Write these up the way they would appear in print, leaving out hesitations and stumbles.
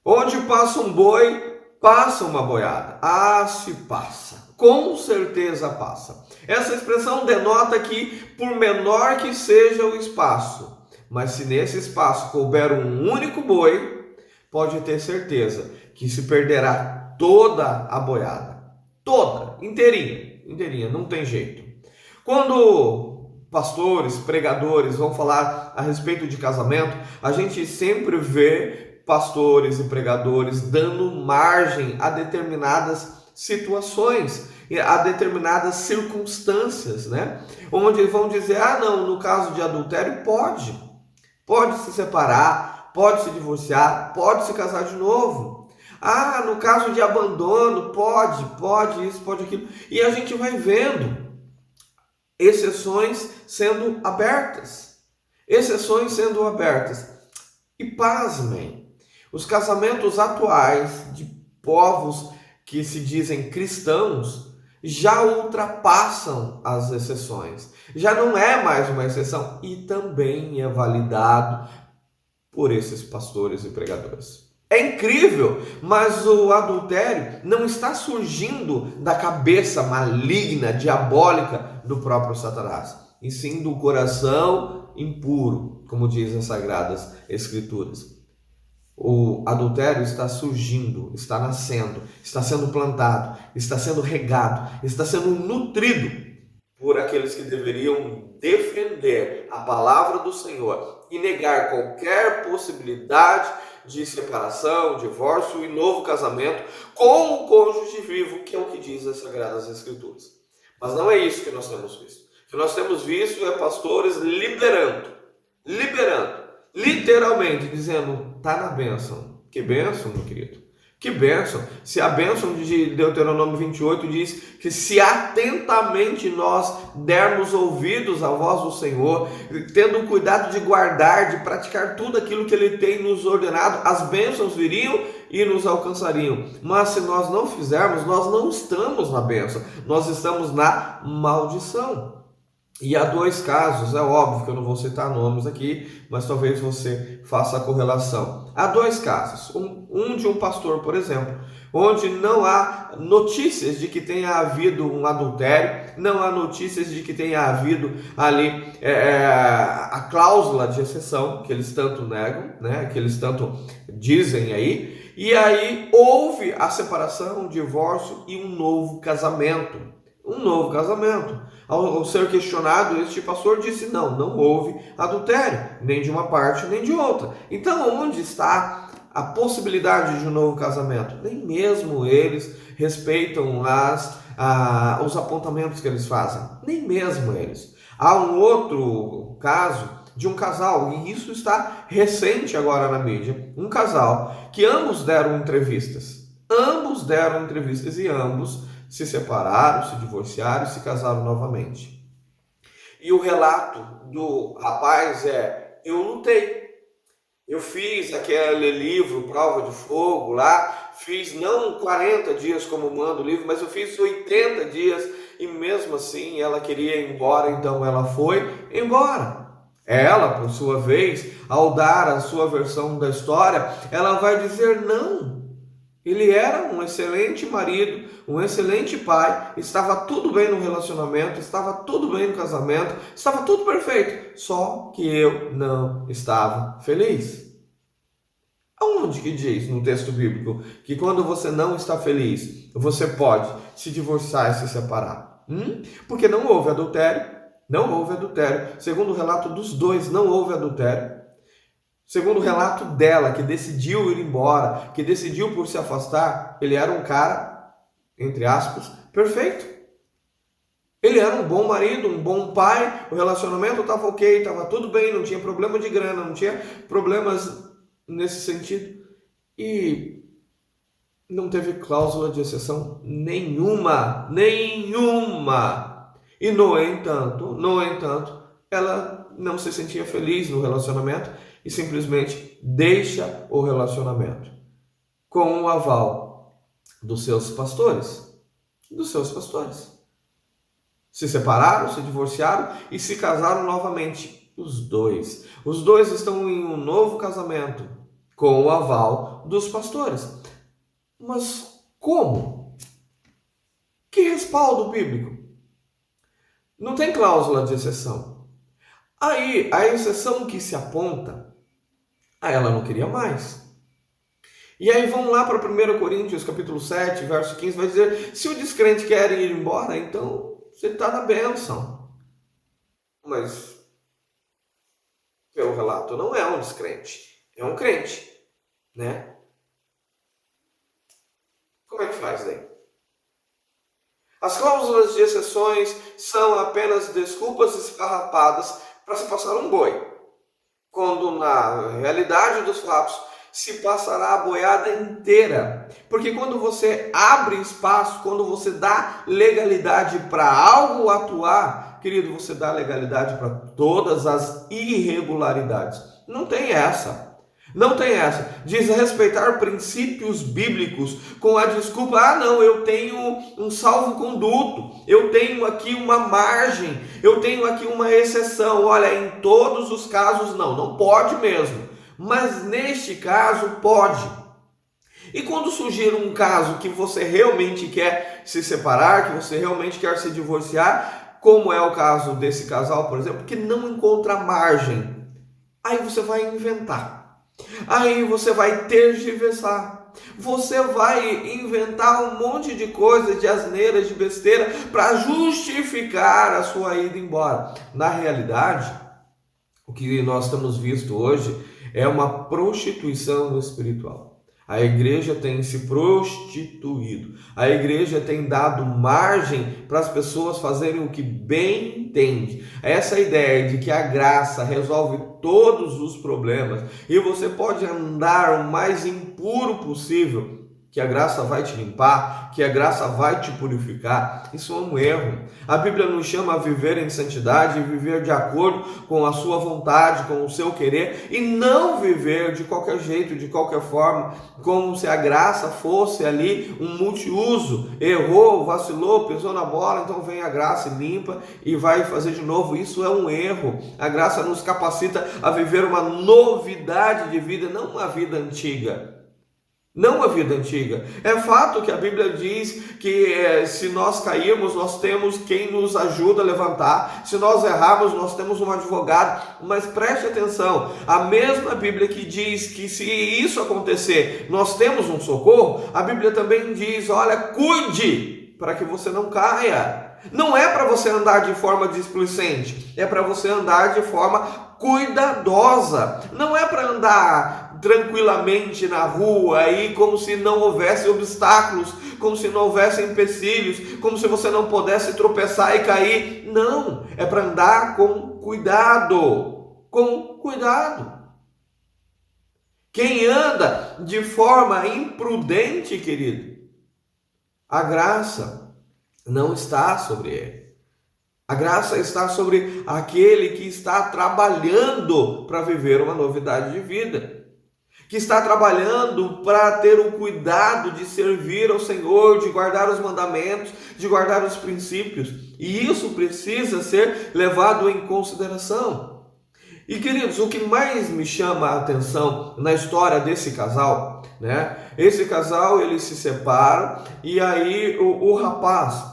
Onde passa um boi, passa uma boiada. Ah, se passa. Com certeza passa. Essa expressão denota que, por menor que seja o espaço, mas se nesse espaço couber um único boi, pode ter certeza que se perderá toda a boiada. Toda, inteirinha, inteirinha, não tem jeito. Quando pastores, pregadores vão falar a respeito de casamento, a gente sempre vê pastores e pregadores dando margem a determinadas situações, a determinadas circunstâncias, né? Onde vão dizer, não, no caso de adultério pode se separar, pode se divorciar, pode se casar de novo. No caso de abandono, pode isso, pode aquilo. E a gente vai vendo exceções sendo abertas. Exceções sendo abertas. E pasmem, os casamentos atuais de povos que se dizem cristãos já ultrapassam as exceções. Já não é mais uma exceção e também é validado por esses pastores e pregadores. É incrível, mas o adultério não está surgindo da cabeça maligna, diabólica do próprio Satanás, e sim do coração impuro, como dizem as Sagradas Escrituras. O adultério está surgindo, está nascendo, está sendo plantado, está sendo regado, está sendo nutrido por aqueles que deveriam defender a palavra do Senhor e negar qualquer possibilidade de separação, divórcio e novo casamento com o cônjuge vivo, que é o que diz as Sagradas Escrituras. Mas não é isso que nós temos visto. O que nós temos visto é pastores liberando, literalmente dizendo, tá na bênção. Que bênção, meu querido? Que bênção! Se a bênção de Deuteronômio 28 diz que se atentamente nós dermos ouvidos à voz do Senhor, tendo o cuidado de guardar, de praticar tudo aquilo que Ele tem nos ordenado, as bênçãos viriam e nos alcançariam. Mas se nós não fizermos, nós não estamos na bênção, nós estamos na maldição. E há dois casos, é óbvio que eu não vou citar nomes aqui, mas talvez você faça a correlação. Há dois casos, um de um pastor, por exemplo, onde não há notícias de que tenha havido um adultério, não há notícias de que tenha havido ali a cláusula de exceção, que eles tanto negam, né, que eles tanto dizem aí, e aí houve a separação, o divórcio e um novo casamento. Ao ser questionado, este pastor disse, não houve adultério, nem de uma parte nem de outra. Então, onde está a possibilidade de um novo casamento? Nem mesmo eles respeitam os apontamentos que eles fazem. Nem mesmo eles. Há um outro caso de um casal, e isso está recente agora na mídia, um casal que ambos deram entrevistas e ambos se separaram, se divorciaram e se casaram novamente. E o relato do rapaz eu lutei. Eu fiz aquele livro, Prova de Fogo, lá, fiz não 40 dias como manda o livro, mas eu fiz 80 dias e mesmo assim ela queria ir embora, então ela foi embora. Ela, por sua vez, ao dar a sua versão da história, ela vai dizer não. Ele era um excelente marido, um excelente pai, estava tudo bem no relacionamento, estava tudo bem no casamento, estava tudo perfeito, só que eu não estava feliz. Aonde que diz no texto bíblico que quando você não está feliz, você pode se divorciar e se separar? Porque não houve adultério, segundo o relato dos dois, não houve adultério. Segundo o relato dela, que decidiu ir embora, que decidiu por se afastar, ele era um cara, entre aspas, perfeito. Ele era um bom marido, um bom pai, o relacionamento estava ok, estava tudo bem, não tinha problema de grana, não tinha problemas nesse sentido. E não teve cláusula de exceção nenhuma. E no entanto, ela não se sentia feliz no relacionamento e simplesmente deixa o relacionamento com o aval dos seus pastores. Se separaram, se divorciaram e se casaram novamente. Os dois estão em um novo casamento com o aval dos pastores. Mas como? Que respaldo bíblico? Não tem cláusula de exceção. Aí, a exceção que se aponta, ela não queria mais. E aí vamos lá para 1 Coríntios, capítulo 7, verso 15, vai dizer, se o descrente quer ir embora, então você está na bênção. Mas, pelo relato, não é um descrente, é um crente, né? Como é que faz daí? As cláusulas de exceções são apenas desculpas esfarrapadas para se passar um boi, quando na realidade dos fatos se passará a boiada inteira. Porque quando você abre espaço, quando você dá legalidade para algo atuar, querido, você dá legalidade para todas as irregularidades. Não tem essa. Não tem essa. Diz respeitar princípios bíblicos com a desculpa, não, eu tenho um salvo-conduto, eu tenho aqui uma margem, eu tenho aqui uma exceção. Olha, em todos os casos não pode mesmo, mas neste caso pode. E quando surgir um caso que você realmente quer se separar, que você realmente quer se divorciar, como é o caso desse casal, por exemplo, que não encontra margem, aí você vai inventar. Aí você vai tergiversar, você vai inventar um monte de coisa, de asneira, de besteira, para justificar a sua ida embora. Na realidade, o que nós estamos vendo hoje é uma prostituição espiritual. A igreja tem se prostituído, a igreja tem dado margem para as pessoas fazerem o que bem entende. Essa ideia de que a graça resolve todos os problemas e você pode andar o mais impuro possível, que a graça vai te limpar, que a graça vai te purificar, isso é um erro. A Bíblia nos chama a viver em santidade e viver de acordo com a sua vontade, com o seu querer, e não viver de qualquer jeito, de qualquer forma, como se a graça fosse ali um multiuso. Errou, vacilou, pisou na bola, então vem a graça e limpa e vai fazer de novo. Isso é um erro. A graça nos capacita a viver uma novidade de vida, não uma vida antiga. Não a vida antiga. É fato que a Bíblia diz que se nós cairmos, nós temos quem nos ajuda a levantar. Se nós errarmos, nós temos um advogado. Mas preste atenção, a mesma Bíblia que diz que se isso acontecer, nós temos um socorro, a Bíblia também diz, olha, cuide para que você não caia. Não é para você andar de forma displicente, é para você andar de forma cuidadosa. Não é para andar tranquilamente na rua aí como se não houvesse obstáculos, como se não houvesse empecilhos, como se você não pudesse tropeçar e cair. Não, é para andar com cuidado, com cuidado. Quem anda de forma imprudente, querido, a graça não está sobre ele. A graça está sobre aquele que está trabalhando para viver uma novidade de vida, que está trabalhando para ter o cuidado de servir ao Senhor, de guardar os mandamentos, de guardar os princípios. E isso precisa ser levado em consideração. E queridos, o que mais me chama a atenção na história desse casal, né? Esse casal, ele se separa e aí o rapaz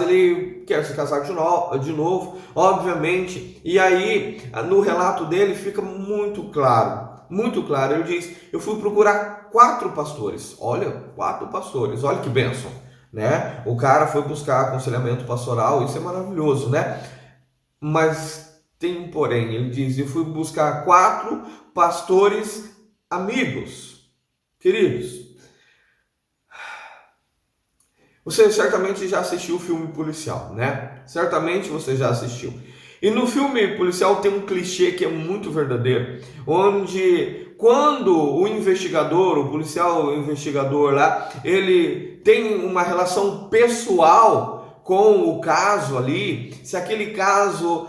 ele quer se casar de novo, obviamente, e aí no relato dele fica muito claro, ele diz, eu fui procurar 4 pastores, olha, 4 pastores, olha que bênção, né? O cara foi buscar aconselhamento pastoral, isso é maravilhoso, né? Mas tem um porém, ele diz, eu fui buscar 4 pastores amigos, queridos. Você certamente já assistiu o filme policial, né? Certamente você já assistiu. E no filme policial tem um clichê que é muito verdadeiro, onde quando o investigador, o policial investigador lá, ele tem uma relação pessoal com o caso ali, se aquele caso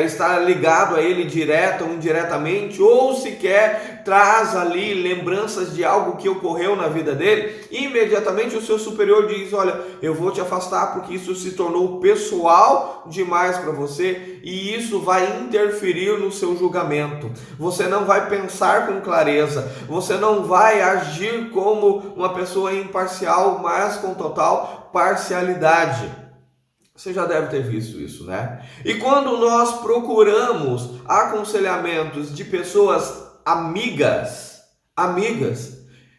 está ligado a ele direta ou indiretamente, ou se quer traz ali lembranças de algo que ocorreu na vida dele, imediatamente o seu superior diz: olha, eu vou te afastar porque isso se tornou pessoal demais para você e isso vai interferir no seu julgamento. Você não vai pensar com clareza, você não vai agir como uma pessoa imparcial, mas com total parcialidade. Você já deve ter visto isso, né? E quando nós procuramos aconselhamentos de pessoas amigas,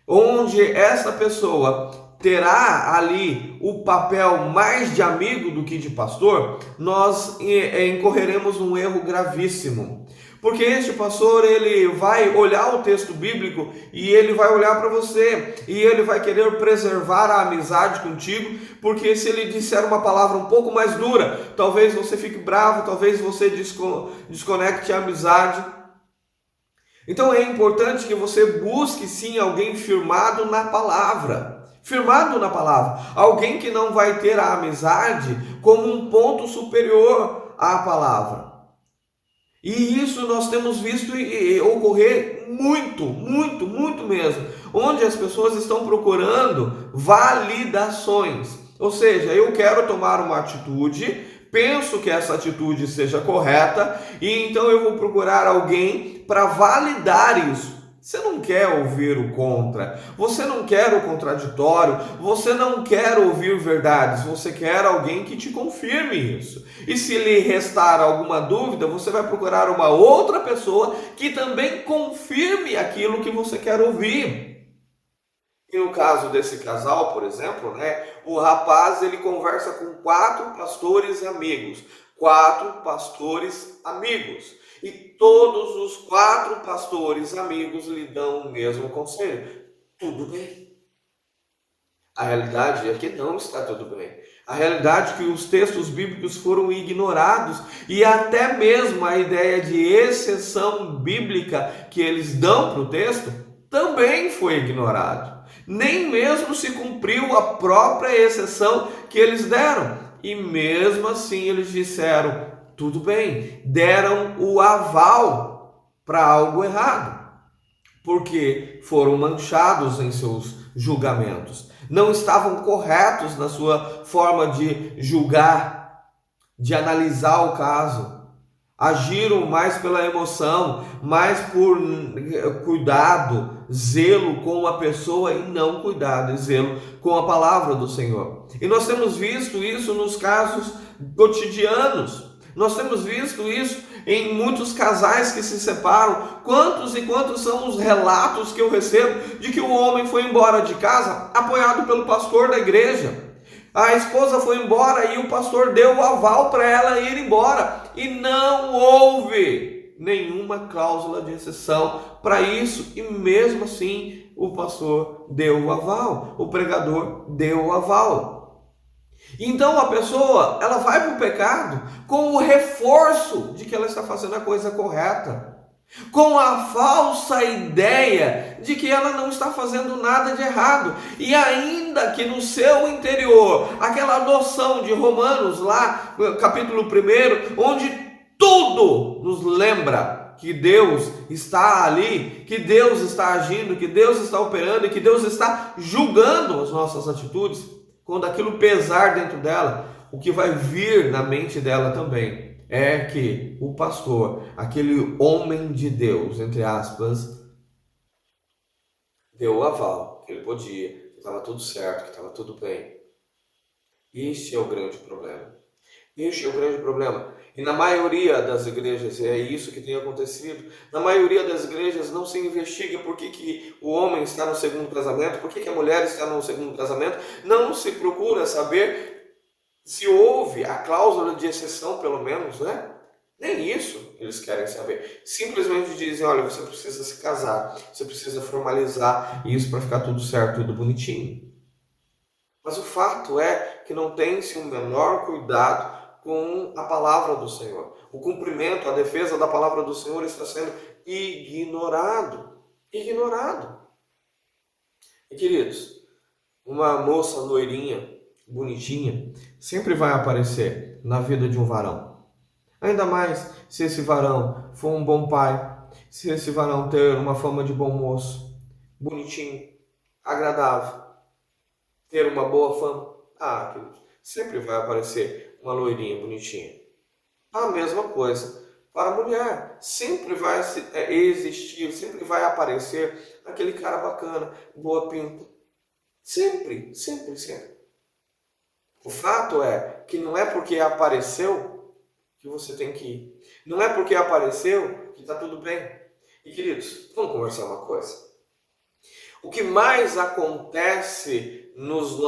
onde essa pessoa terá ali o papel mais de amigo do que de pastor, nós incorreremos num erro gravíssimo. Porque este pastor, ele vai olhar o texto bíblico e ele vai olhar para você e ele vai querer preservar a amizade contigo, porque se ele disser uma palavra um pouco mais dura, talvez você fique bravo, talvez você desconecte a amizade. Então é importante que você busque sim alguém firmado na palavra. Alguém que não vai ter a amizade como um ponto superior à palavra. E isso nós temos visto ocorrer muito mesmo, onde as pessoas estão procurando validações. Ou seja, eu quero tomar uma atitude, penso que essa atitude seja correta, e então eu vou procurar alguém para validar isso. Você não quer ouvir o contra, você não quer o contraditório, você não quer ouvir verdades, você quer alguém que te confirme isso. E se lhe restar alguma dúvida, você vai procurar uma outra pessoa que também confirme aquilo que você quer ouvir. E no caso desse casal, por exemplo, né, o rapaz ele conversa com 4 pastores amigos. E todos os 4 pastores amigos lhe dão o mesmo conselho: tudo bem. A realidade é que não está tudo bem. A realidade é que os textos bíblicos foram ignorados e até mesmo a ideia de exceção bíblica que eles dão para o texto também foi ignorado. Nem mesmo se cumpriu a própria exceção que eles deram. E mesmo assim eles disseram: tudo bem, deram o aval para algo errado, porque foram manchados em seus julgamentos, não estavam corretos na sua forma de julgar, de analisar o caso, agiram mais pela emoção, mais por cuidado, zelo com a pessoa e não cuidado e zelo com a palavra do Senhor. E nós temos visto isso nos casos cotidianos. Nós temos visto isso em muitos casais que se separam. Quantos e quantos são os relatos que eu recebo de que o homem foi embora de casa apoiado pelo pastor da igreja. A esposa foi embora e o pastor deu o aval para ela ir embora. E não houve nenhuma cláusula de exceção para isso. E mesmo assim o pastor deu o aval, o pregador deu o aval. Então a pessoa, ela vai para o pecado com o reforço de que ela está fazendo a coisa correta, com a falsa ideia de que ela não está fazendo nada de errado, e ainda que no seu interior, aquela noção de Romanos lá, capítulo 1, onde tudo nos lembra que Deus está ali, que Deus está agindo, que Deus está operando e que Deus está julgando as nossas atitudes. Quando aquilo pesar dentro dela, o que vai vir na mente dela também é que o pastor, aquele homem de Deus, entre aspas, deu o aval, que ele podia, que estava tudo certo, que estava tudo bem. Este é o grande problema. E na maioria das igrejas é isso que tem acontecido. Na maioria das igrejas não se investiga por que o homem está no segundo casamento, por que a mulher está no segundo casamento. Não se procura saber se houve a cláusula de exceção, pelo menos, né? Nem isso eles querem saber. Simplesmente dizem: olha, você precisa se casar, você precisa formalizar isso para ficar tudo certo, tudo bonitinho. Mas o fato é que não tem-se o menor cuidado com a palavra do Senhor. O cumprimento, a defesa da palavra do Senhor está sendo ignorado. E queridos, uma moça loirinha, bonitinha, sempre vai aparecer na vida de um varão. Ainda mais se esse varão for um bom pai, se esse varão ter uma fama de bom moço, bonitinho, agradável, ter uma boa fama, queridos, sempre vai aparecer uma loirinha bonitinha. A mesma coisa para a mulher, sempre vai existir, sempre vai aparecer aquele cara bacana, boa pinta, sempre, sempre, sempre. O fato é que não é porque apareceu que você tem que ir. Não é porque apareceu que está tudo bem. E queridos, vamos conversar uma coisa. O que mais acontece nas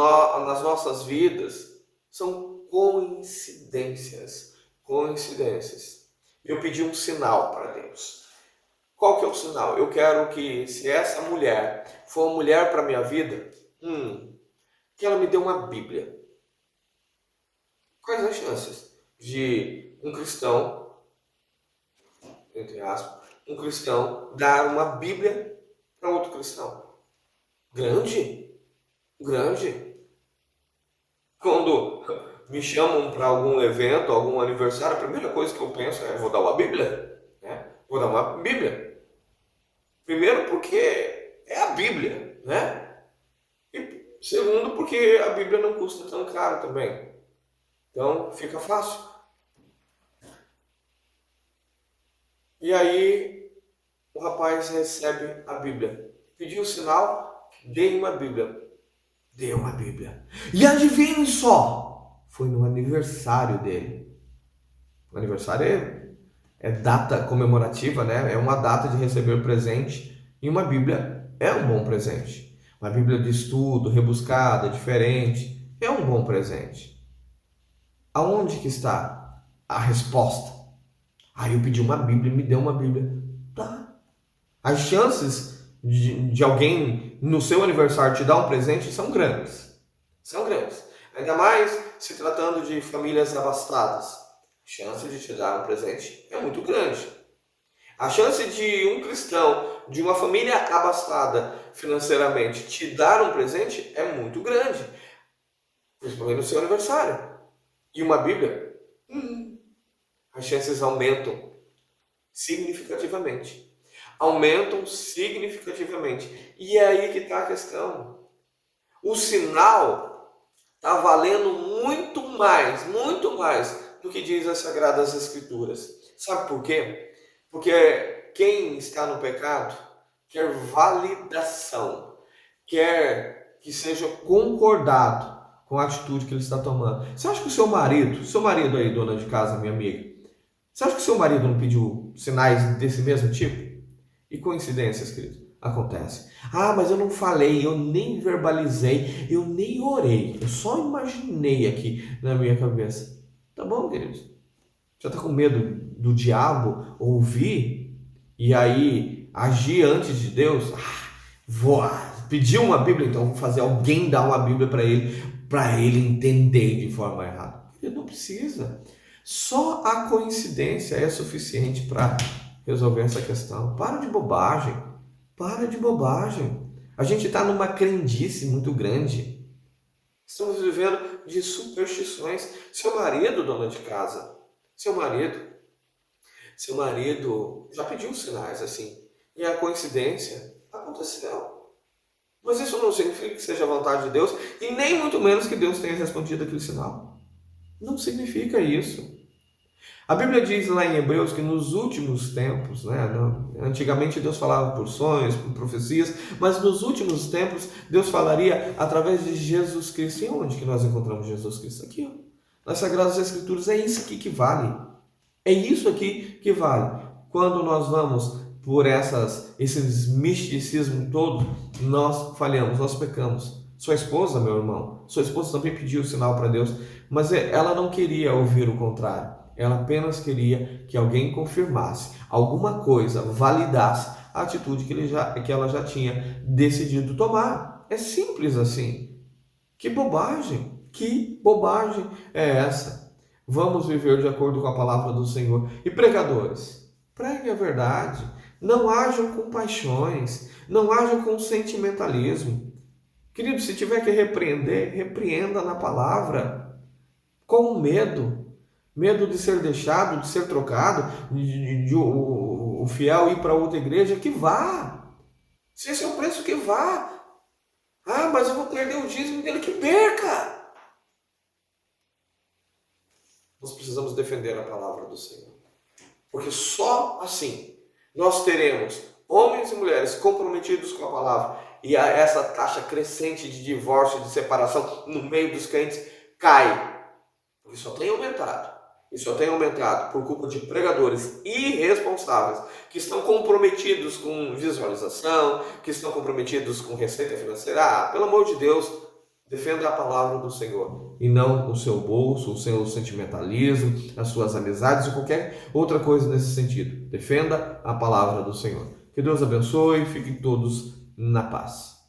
nossas vidas são coincidências. Coincidências. Eu pedi um sinal para Deus. Qual que é o sinal? Eu quero que, se essa mulher for uma mulher para a minha vida, que ela me dê uma Bíblia. Quais as chances de um cristão, entre aspas, um cristão dar uma Bíblia para outro cristão? Grande? Grande. Quando me chamam para algum evento, algum aniversário, a primeira coisa que eu penso é: vou dar uma Bíblia? Vou dar uma Bíblia. Primeiro porque é a Bíblia, né? E segundo porque a Bíblia não custa tão caro também. Então fica fácil. E aí o rapaz recebe a Bíblia. Pediu o sinal, dei uma Bíblia. Deu uma Bíblia. E adivinhe só, foi no aniversário dele. O aniversário é data comemorativa, né? É uma data de receber presente. E uma Bíblia é um bom presente. Uma Bíblia de estudo, rebuscada, diferente, é um bom presente. Aonde que está a resposta? Aí eu pedi uma Bíblia e me deu uma Bíblia. Tá. As chances de alguém no seu aniversário te dar um presente são grandes. São grandes. Ainda mais se tratando de famílias abastadas. A chance de te dar um presente é muito grande. A chance de um cristão, de uma família abastada financeiramente, te dar um presente é muito grande. Principalmente no seu aniversário. E uma Bíblia? As chances aumentam significativamente. Aumentam significativamente. E é aí que está a questão. O sinal está valendo muito mais do que diz as Sagradas Escrituras. Sabe por quê? Porque quem está no pecado quer validação, quer que seja concordado com a atitude que ele está tomando. Você acha que o seu marido aí, dona de casa, minha amiga, você acha que o seu marido não pediu sinais desse mesmo tipo? E coincidências, querido, acontece. Mas eu não falei, eu nem verbalizei, eu nem orei, eu só imaginei aqui na minha cabeça. Tá bom, querido? Já está com medo do diabo ouvir e aí agir antes de Deus? Vou pedir uma Bíblia, então vou fazer alguém dar uma Bíblia para ele entender de forma errada. Ele não precisa. Só a coincidência é suficiente para resolver essa questão. Para de bobagem. Para de bobagem. A gente está numa crendice muito grande. Estamos vivendo de superstições. Seu marido, dona de casa, seu marido já pediu sinais assim. E a coincidência aconteceu. Mas isso não significa que seja a vontade de Deus e nem muito menos que Deus tenha respondido aquele sinal. Não significa isso. A Bíblia diz lá em Hebreus que nos últimos tempos, antigamente Deus falava por sonhos, por profecias, mas nos últimos tempos Deus falaria através de Jesus Cristo. E onde que nós encontramos Jesus Cristo? Aqui, nas Sagradas Escrituras. É isso aqui que vale. É isso aqui que vale. Quando nós vamos por esses misticismos todos, nós falhamos, nós pecamos. Sua esposa, meu irmão, sua esposa também pediu o sinal para Deus, mas ela não queria ouvir o contrário. Ela apenas queria que alguém confirmasse, alguma coisa validasse a atitude que ela já tinha decidido tomar. É simples assim. Que bobagem é essa? Vamos viver de acordo com a palavra do Senhor. E pregadores, pregue a verdade. Não hajam com paixões, não hajam com sentimentalismo. Querido, se tiver que repreender, repreenda na palavra, com medo de ser deixado, de ser trocado, o fiel ir para outra igreja, que vá. Se esse é o preço, que vá. Ah, mas eu vou perder o dízimo dele, que perca. Nós precisamos defender a palavra do Senhor. Porque só assim nós teremos homens e mulheres comprometidos com a palavra e essa taxa crescente de divórcio e de separação no meio dos crentes cai. Porque só tem aumentado. E só tem aumentado por culpa de pregadores irresponsáveis que estão comprometidos com visualização, que estão comprometidos com receita financeira. Ah, pelo amor de Deus, defenda a palavra do Senhor e não o seu bolso, o seu sentimentalismo, as suas amizades ou qualquer outra coisa nesse sentido. Defenda a palavra do Senhor. Que Deus abençoe e fiquem todos na paz.